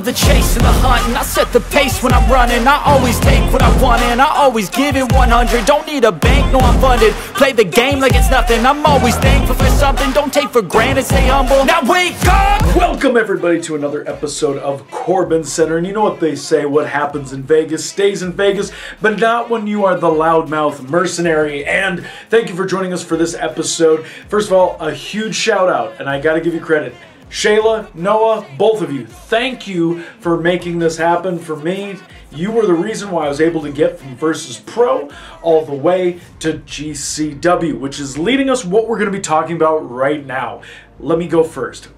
love the chase and the hunt, and I set the pace when I'm running. I always take what I want and I always give it 100. Don't need a bank, no I'm funded. Play the game like it's nothing. I'm always thankful for something. Don't take for granted, stay humble. Now wake up! Welcome everybody to another episode of CorbinCenter. And you know what they say, what happens in Vegas stays in Vegas, but not when you are the loudmouth mercenary. And thank you for joining us for this episode. First of all, a huge shout out, and I gotta give you credit. Shayla, Noah, both of you, thank you for making this happen for me. You were the reason why I was able to get from Versus Pro all the way to GCW, which is leading us what we're going to be talking about right now. Let me go first.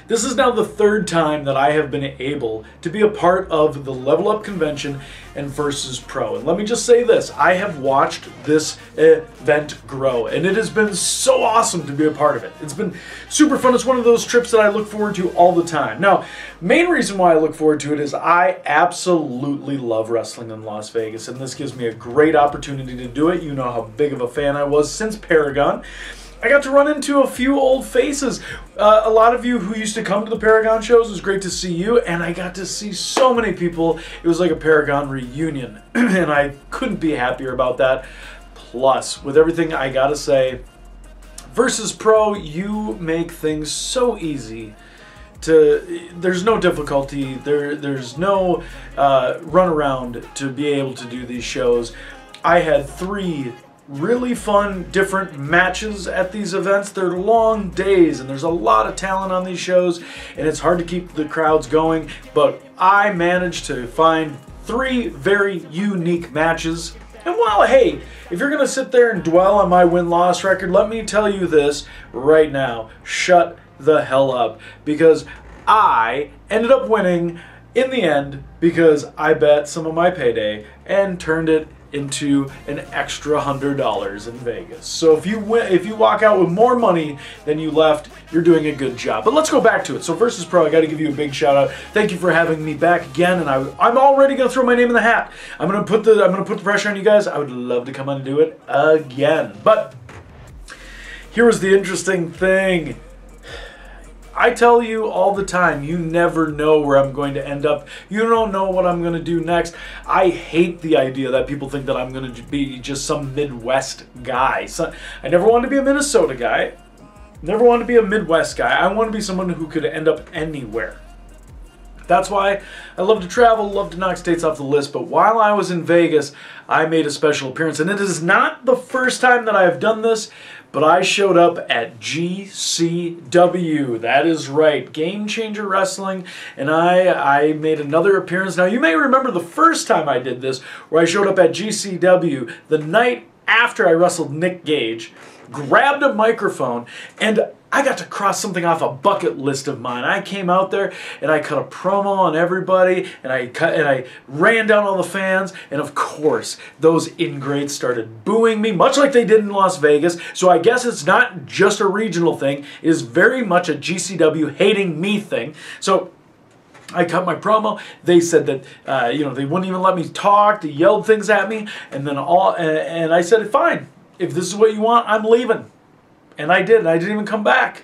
This is now the third time that I have been able to be a part of the LvlUp convention and Versus Pro. And let me just say this, I have watched this event grow, and it has been so awesome to be a part of it. It's been super fun. It's one of those trips that I look forward to all the time. Now, main reason why I look forward to it is I absolutely love wrestling in Las Vegas, and this gives me a great opportunity to do it. You know how big of a fan I was since Paragon. I got to run into a few old faces. A lot of you who used to come to the Paragon shows, it was great to see you, and I got to see so many people. It was like a Paragon reunion, and I couldn't be happier about that. Plus, with everything I gotta say, Versus Pro, you make things so easy. There's no difficulty, there's no runaround to be able to do these shows. I had 3 really fun, different matches at these events. They're long days, and there's a lot of talent on these shows, and it's hard to keep the crowds going, but I managed to find 3 very unique matches. And while, hey, if you're going to sit there and dwell on my win-loss record, let me tell you this right now. Shut the hell up, because I ended up winning in the end because I bet some of my payday and turned it into an extra $100 in Vegas. So if you walk out with more money than you left, you're doing a good job. But let's go back to it. So Versus Pro, I got to give you a big shout out. Thank you for having me back again, and I'm already gonna throw my name in the hat. I'm gonna put the pressure on you guys. I would love to come on and do it again. But here was the interesting thing. I tell you all the time, you never know where I'm going to end up. You don't know what I'm going to do next. I hate the idea that people think that I'm going to be just some Midwest guy. So, I never wanted to be a Minnesota guy. Never wanted to be a Midwest guy. I want to be someone who could end up anywhere. That's why I love to travel, love to knock states off the list. But while I was in Vegas, I made a special appearance. And it is not the first time that I have done this, but I showed up at GCW. That is right, Game Changer Wrestling, and I made another appearance. Now, you may remember the first time I did this, where I showed up at GCW the night after I wrestled Nick Gage, grabbed a microphone, and I got to cross something off a bucket list of mine. I came out there and I cut a promo on everybody, and I ran down all the fans, and of course those ingrates started booing me, much like they did in Las Vegas. So I guess it's not just a regional thing; it is very much a GCW hating me thing. So I cut my promo. They said that they wouldn't even let me talk. They yelled things at me, and then and I said, "Fine, if this is what you want, I'm leaving." And I did, and I didn't even come back.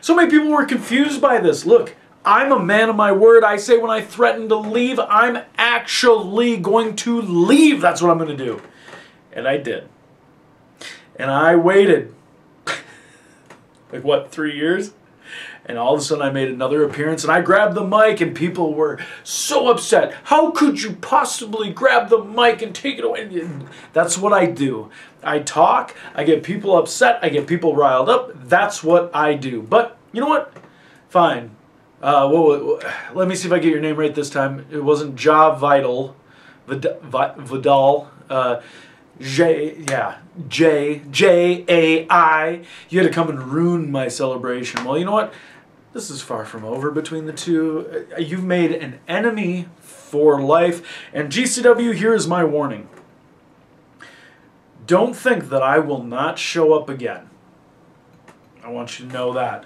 So many people were confused by this. Look, I'm a man of my word. I say when I threaten to leave, I'm actually going to leave. That's what I'm going to do. And I did. And I waited, like what, 3 years? And all of a sudden I made another appearance, and I grabbed the mic, and people were so upset. How could you possibly grab the mic and take it away? That's what I do. I talk, I get people upset, I get people riled up. That's what I do. But you know what? Fine. Let me see if I get your name right this time. It wasn't Vidal. J-A-I. You had to come and ruin my celebration. Well, you know what? This is far from over between the two. You've made an enemy for life. And GCW, here is my warning. Don't think that I will not show up again. I want you to know that.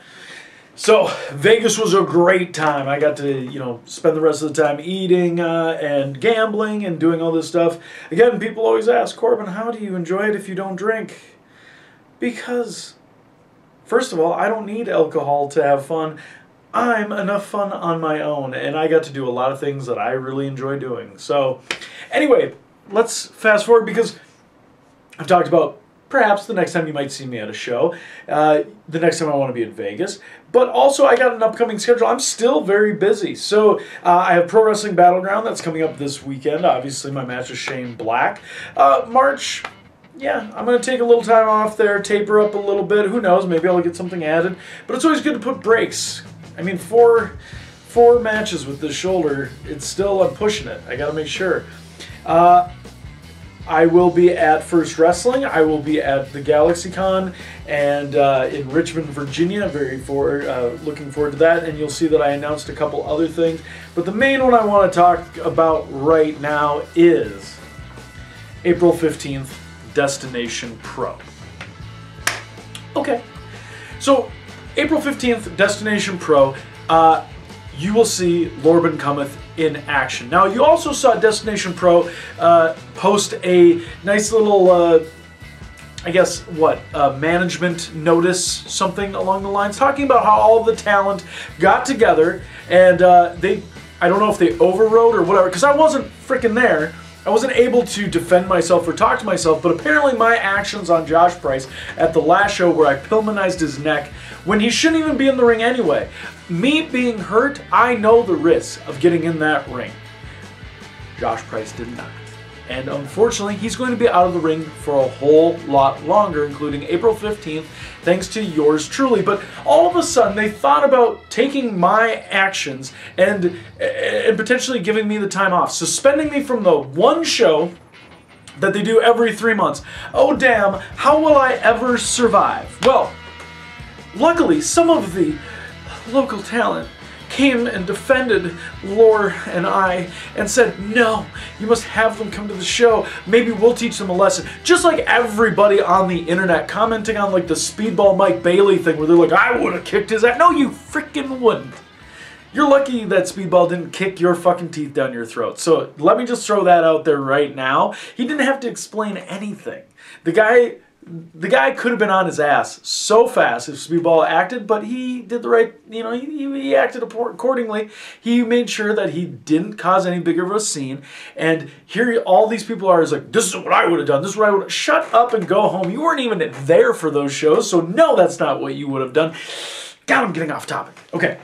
So, Vegas was a great time. I got to, spend the rest of the time eating and gambling and doing all this stuff. Again, people always ask, Corbin, how do you enjoy it if you don't drink? Because, first of all, I don't need alcohol to have fun. I'm enough fun on my own, and I got to do a lot of things that I really enjoy doing. So anyway, let's fast forward, because I've talked about perhaps the next time you might see me at a show, the next time I want to be in Vegas, but also I got an upcoming schedule. I'm still very busy. So I have Pro Wrestling Battleground that's coming up this weekend. Obviously my match is Shane Black. March, yeah, I'm going to take a little time off there, taper up a little bit. Who knows, maybe I'll get something added. But it's always good to put breaks. I mean, four matches with this shoulder, it's still, I'm pushing it. I got to make sure. I will be at First Wrestling. I will be at the GalaxyCon and in Richmond, Virginia. Looking forward to that. And you'll see that I announced a couple other things. But the main one I want to talk about right now is April 15th, Destination Pro. Okay. So April 15th, Destination Pro. You will see Corbin Cometh in action. Now, you also saw Destination Pro post a nice little, I guess, management notice, something along the lines, talking about how all the talent got together, and I don't know if they overrode or whatever, because I wasn't freaking there. I wasn't able to defend myself or talk to myself, but apparently my actions on Josh Price at the last show where I Pillmanized his neck when he shouldn't even be in the ring anyway. Me being hurt, I know the risks of getting in that ring. Josh Price did not. And unfortunately, he's going to be out of the ring for a whole lot longer, including April 15th, thanks to yours truly. But all of a sudden, they thought about taking my actions and potentially giving me the time off, suspending me from the one show that they do every 3 months. Oh damn, how will I ever survive? Well, luckily, some of the local talent came and defended Lore and I and said, no, you must have them come to the show. Maybe we'll teach them a lesson. Just like everybody on the internet commenting on like the Speedball Mike Bailey thing where they're like, I would have kicked his ass. No, you freaking wouldn't. You're lucky that Speedball didn't kick your fucking teeth down your throat. So let me just throw that out there right now. He didn't have to explain anything. The guy could have been on his ass so fast if Speedball acted, but he did the right, he acted accordingly. He made sure that he didn't cause any bigger of a scene. And here all these people are is like, this is what I would have done. This is what I would have. Shut up and go home. You weren't even there for those shows, so no, that's not what you would have done. God, I'm getting off topic. Okay.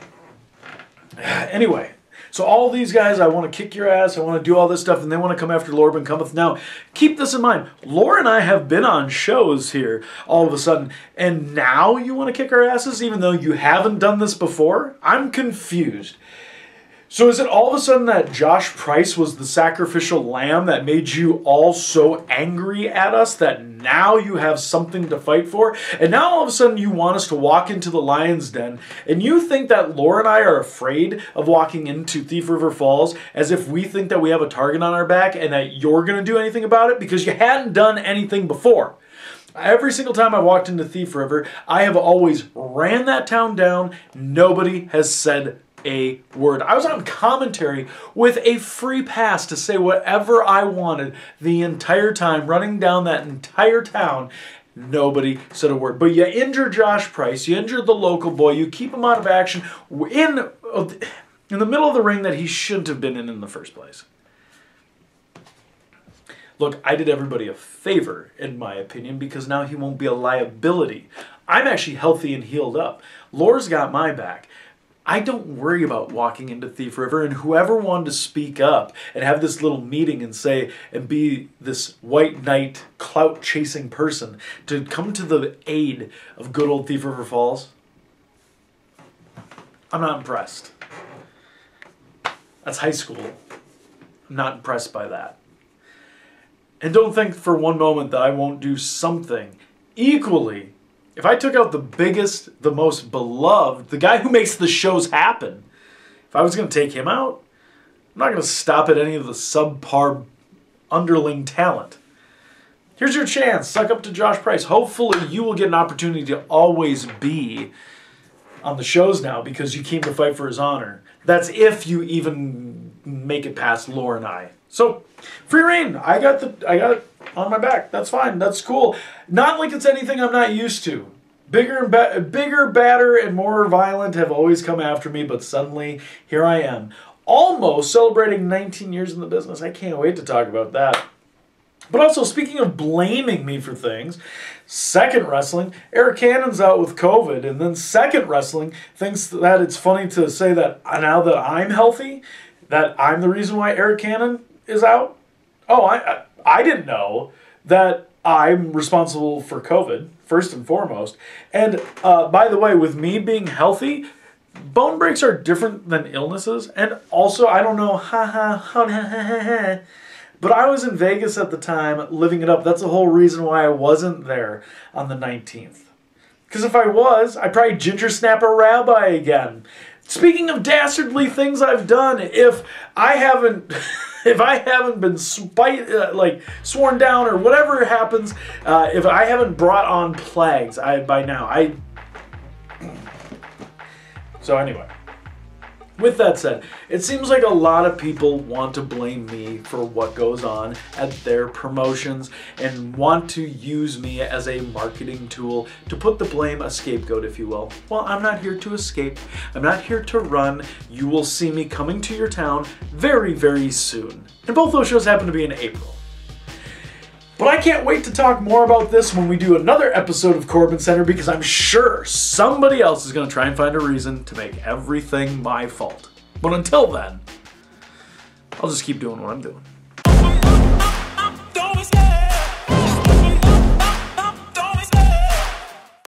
Anyway. So all these guys, I want to kick your ass, I want to do all this stuff, and they want to come after Corbin Cometh. Now, keep this in mind. Lore and I have been on shows here all of a sudden, and now you want to kick our asses even though you haven't done this before? I'm confused. So is it all of a sudden that Josh Price was the sacrificial lamb that made you all so angry at us that now you have something to fight for? And now all of a sudden you want us to walk into the Lion's Den, and you think that Lore and I are afraid of walking into Thief River Falls as if we think that we have a target on our back and that you're going to do anything about it because you hadn't done anything before. Every single time I walked into Thief River, I have always ran that town down. Nobody has said a word. I was on commentary with a free pass to say whatever I wanted the entire time, running down that entire town. Nobody said a word. But you injure Josh Price, you injure the local boy, you keep him out of action in the middle of the ring that he shouldn't have been in the first place. Look, I did everybody a favor, in my opinion, because now he won't be a liability. I'm actually healthy and healed up. Lore's got my back. I don't worry about walking into Thief River, and whoever wanted to speak up and have this little meeting and say, and be this white knight clout-chasing person to come to the aid of good old Thief River Falls, I'm not impressed. That's high school. I'm not impressed by that. And don't think for one moment that I won't do something equally. If I took out the biggest, the most beloved, the guy who makes the shows happen, if I was going to take him out, I'm not going to stop at any of the subpar underling talent. Here's your chance. Suck up to Josh Price. Hopefully you will get an opportunity to always be on the shows now because you came to fight for his honor. That's if you even make it past Lore and I. So, free reign. I got it on my back. That's fine. That's cool. Not like it's anything I'm not used to. Bigger, badder, and more violent have always come after me, but suddenly, here I am. Almost celebrating 19 years in the business. I can't wait to talk about that. But also, speaking of blaming me for things, Second Wrestling, Eric Cannon's out with COVID, and then Second Wrestling thinks that it's funny to say that now that I'm healthy, that I'm the reason why Eric Cannon is out. Oh, I didn't know that I'm responsible for COVID, first and foremost. And by the way, with me being healthy, bone breaks are different than illnesses. And also, I don't know, but I was in Vegas at the time, living it up. That's the whole reason why I wasn't there on the 19th. Because if I was, I'd probably ginger snap a rabbi again. Speaking of dastardly things I've done, if I haven't been sworn down or whatever happens, if I haven't brought on plagues, So anyway. With that said, it seems like a lot of people want to blame me for what goes on at their promotions and want to use me as a marketing tool to put the blame, a scapegoat if you will. Well, I'm not here to escape. I'm not here to run. You will see me coming to your town very, very soon. And both those shows happen to be in April. But I can't wait to talk more about this when we do another episode of CorbinCenter, because I'm sure somebody else is going to try and find a reason to make everything my fault. But until then, I'll just keep doing what I'm doing.